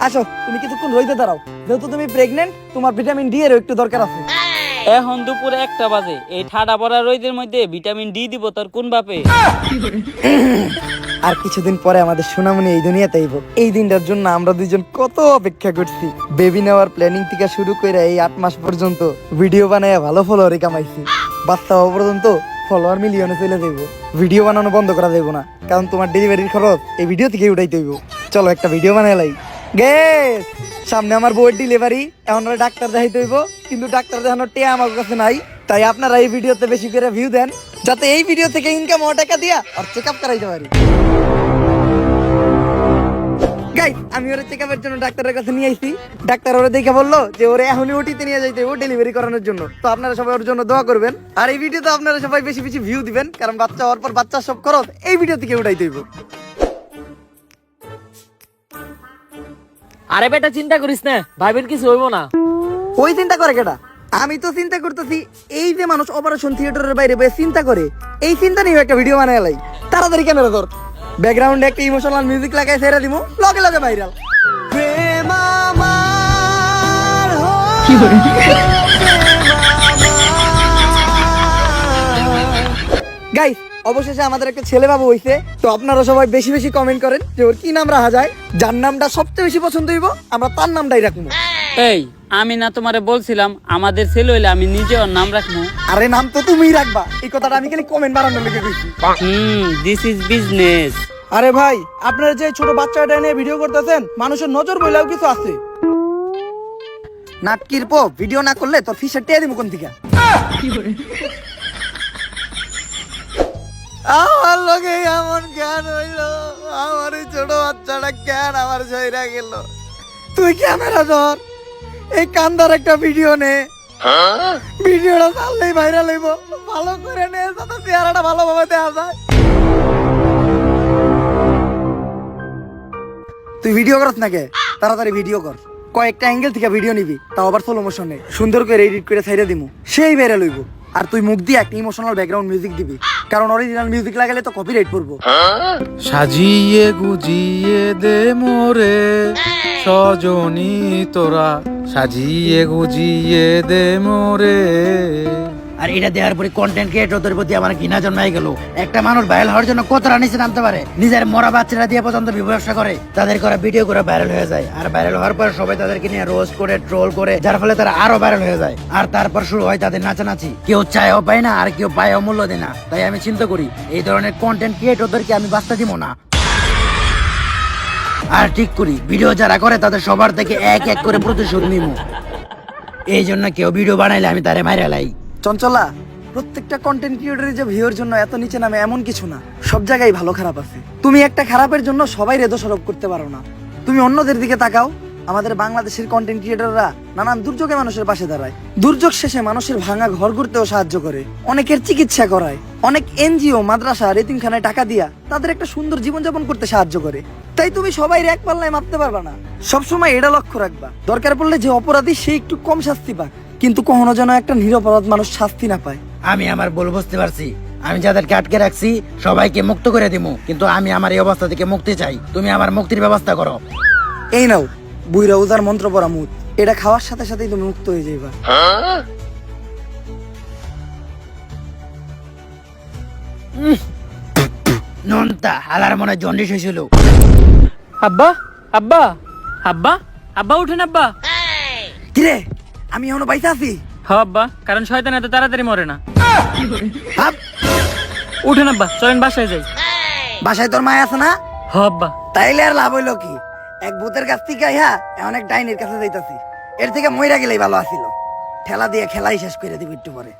আসো তুমি কিছুক্ষণ রইতে দাঁড়াও, যেহেতু তুমি প্রেগনেন্ট তোমার ভিটামিন ডি এর একটু দরকার আছে। এখন দুপুরে 1টা বাজে, এই ঠাডা পড়া রোদের মধ্যে ভিটামিন ডি দিব তোর কোন বাপে? আর কিছুদিন পরে আমাদের সোনামণি এই দুনিয়াতে আইব। এই দিনটার জন্য আমরা দুইজন কত অপেক্ষা করছি। বেবি নেওয়ার প্ল্যানিং থেকে শুরু করে এই 8 মাস পর্যন্ত ভিডিও বানায় ভালো ফলোয়ারে কামাইছি। বাচ্চা হওয়া পর্যন্ত ফলোয়ার মিলিয়নে চলে যাইব। ভিডিও বানানো বন্ধ করা যাইব না, কারণ তোমার ডেলিভারির খরচ এই ভিডিও থেকে উঠাইতে হইব। চলো একটা ভিডিও বানাইলাই। গেস, সামনে আমার বউয়ের ডেলিভারি, এখন ডাক্তার দেখাইতে হইব, কিন্তু ডাক্তার দেখানোর টিয়া আমার কাছে নাই। তাই আপনারা এই ভিডিওতে বেশি করে ভিউ দেন, যাতে এই ভিডিও থেকে ইনকাম হওয়া টাকা দিয়া আর চেক আপ করাইতে পারি। গাইস, আমি ওরে চেক আপের জন্য ডাক্তারের কাছে নিয়ে আইছি। ডাক্তার ওরে দেখে বললো যে ওরে এখনই ওটিতে নিয়ে যাইতে হবে ডেলিভারি করানোর জন্য। তো আপনারা সবাই ওর জন্য দোয়া করবেন, আর এই ভিডিওতে আপনারা সবাই বেশি বেশি ভিউ দিবেন, কারণ বাচ্চা হওয়ার পর বাচ্চার সব খরচ এই ভিডিও থেকে উঠাইতে হইব। আরে বেটা চিন্তা করিস না, ভাইবের কিছু হইব না। ওই চিন্তা করে কেটা? আমি তো চিন্তা করতেছি এই যে মানুষ অপারেশন থিয়েটারের বাইরে বসে চিন্তা করে, এই চিন্তা নিয়ে একটা ভিডিও বানায় লাই। তাড়াতাড়ি ক্যামেরা ধর, ব্যাকগ্রাউন্ডে একটা ইমোশনাল মিউজিক লাগাই ছেড়ে দিমু, লগে লগে ভাইরাল। গাইস, অবশেষে আমাদের একটা ছেলে বাবু হইছে। তো আপনারা সবাই বেশি বেশি কমেন্ট করেন যে ওর কি নাম রাখা যায়। যার নামটা সবচেয়ে বেশি পছন্দ হইব আমরা তার নামটাই রাখবো। এই আমি না তোমারে বলছিলাম আমাদের ছেলে হইলে আমি নিজে ওর নাম রাখবো? আরে নাম তো তুমিই রাখবা, এই কথাটা আমি খালি কমেন্ট বানানোর লেগে কইছি। This is business. আরে ভাই, আপনারা যে ছোট বাচ্চাটা নিয়ে ভিডিও করতেছেন, মানুষের নজর বইলেও কিছু আছে। নাটকির পো ভিডিও না করলে তোর ফিসের টিয়া দিমু কোন থেকে? আমার লগে এমন জ্ঞান হইলো, আমার এই ছোট বাচ্চাটা জ্ঞান আমার জয়রা গেল। তুই ক্যামেরা ধর, এই কান্দার একটা ভিডিও নে, ভিডিওটা চাললেই ভাইরাল হইব। ভালো করে নে, যাতে চেহারাটা ভালোভাবে দেখা যায়। তুই ভিডিও করছ নাকি? তাড়াতাড়ি ভিডিও কর, কয়েকটা অ্যাঙ্গেল থেকে ভিডিও নিবি, তাও আবার স্লো মোশনে, সুন্দর করে এডিট করে ছাইড়া দিমু, সেই ভাইরাল হইব। আর তুই মুখ দিয়ে একটা ইমোশনাল ব্যাকগ্রাউন্ড মিউজিক দিবি, কারণ অরিজিনাল মিউজিক লাগালে তো কপিরাইট পড়বো। সাজিয়ে গুজিয়ে দে মোরে সজনী তোরা, সাজিয়ে গুজিয়ে দে মোরে। আর এটা দেওয়ার পরে কন্টেন্ট ক্রিয়েটরদের প্রতি আমার ঘৃণা জন্মাই গেল। একটা মানুষ ভাইরাল হওয়ার জন্য কতটা নিচে নামতে পারে, নিজের মরা বাচ্চারা দিয়ে পর্যন্ত ব্যবসা করে, তাদের করা ভিডিও করে ভাইরাল হয়ে যায়। আর ভাইরাল হওয়ার পর সবাই তাদেরকে নিয়ে রোস্ট করে ট্রোল করে, যার ফলে তারা আরো ভাইরাল হয়ে যায়। আর তারপর শুরু হয় তাদের নাচানাচি, কেউ চায়ও পায় না আর কেউ পায়ও মূল্য দেয় না। তাই আমি চিন্তা করি এই ধরনের কন্টেন্ট ক্রিয়েটরদেরকে আমি বাঁচতে দিব না। আর ঠিক করি ভিডিও যারা করে তাদের সবার থেকে এক এক করে প্রতিশোধ নিব। এই জন্য কেউ ভিডিও বানাইলে আমি তারে মাইরা লাই। চঞ্চলা, প্রত্যেকটা কন্টেন্ট ক্রিয়েটরের যে ভিউর জন্য এত নিচে নামে এমন কিছু না, সব জায়গায় ভালো খারাপ আছে। তুমি একটা খারাপের জন্য সবাই দোষারোপ করতে পারো না। তুমি অন্যদের দিকে তাকাও, আমাদের বাংলাদেশের কন্টেন্ট ক্রিয়েটররা নানান দুর্যোগে মানুষের পাশে দাঁড়ায়, দুর্যোগ শেষে মানুষের ভাঙা ঘর করতেও সাহায্য করে, অনেকের চিকিৎসা করায়, অনেক এনজিও মাদ্রাসা এতিমখানায় টাকা দিয়া তাদের একটা সুন্দর জীবনযাপন করতে সাহায্য করে। তাই তুমি সবাই এক পাল্লায় মাপতে পারবা না। সবসময় এটা লক্ষ্য রাখবা, দরকার পড়লে যে অপরাধী সে একটু কম শাস্তি পাক, কিন্তু কখনো যেন একটা নিরপরাধ মানুষ শাস্তি না পায়। আমি আমার ভুল বুঝতে পারছি, আমি যাদেরকে আটকে রাখছি সবাইকে মুক্ত করে দিব, কিন্তু আমি আমার এই অবস্থা থেকে মুক্তি চাই। তুমি আমার মুক্তির ব্যবস্থা করো। এই নাও বুইরা উজার মন্ত্র পড়া মুদ, এটা খাওয়ার সাথে সাথেই তুমি মুক্ত হয়ে যাইবা। নন্তা হালার মনে জন্ডিস হয়েছিল। আব্বা আব্বা আব্বা আব্বা উঠেন আব্বা। কিরে, আমি এখনো বাইসা আছি? হ্যাঁ আব্বা, কারণ শয়তান এত তাড়াতাড়ি মরে না। ভাব, উঠেন আব্বা, চলেন বাসায় যাই। বাসায় তোর মায় আছে না? হ্যাঁ আব্বা। তাইলে আর লাভ হইলো কি? এক ভূতের কাছ থেকে আইহা এখন এক ডাইনির কাছে যাইতাছি। এর থেকে মইরা গেলেই ভালো আছিল। ঠেলা দিয়ে খেলাই শেষ করে দিবি একটু পরে।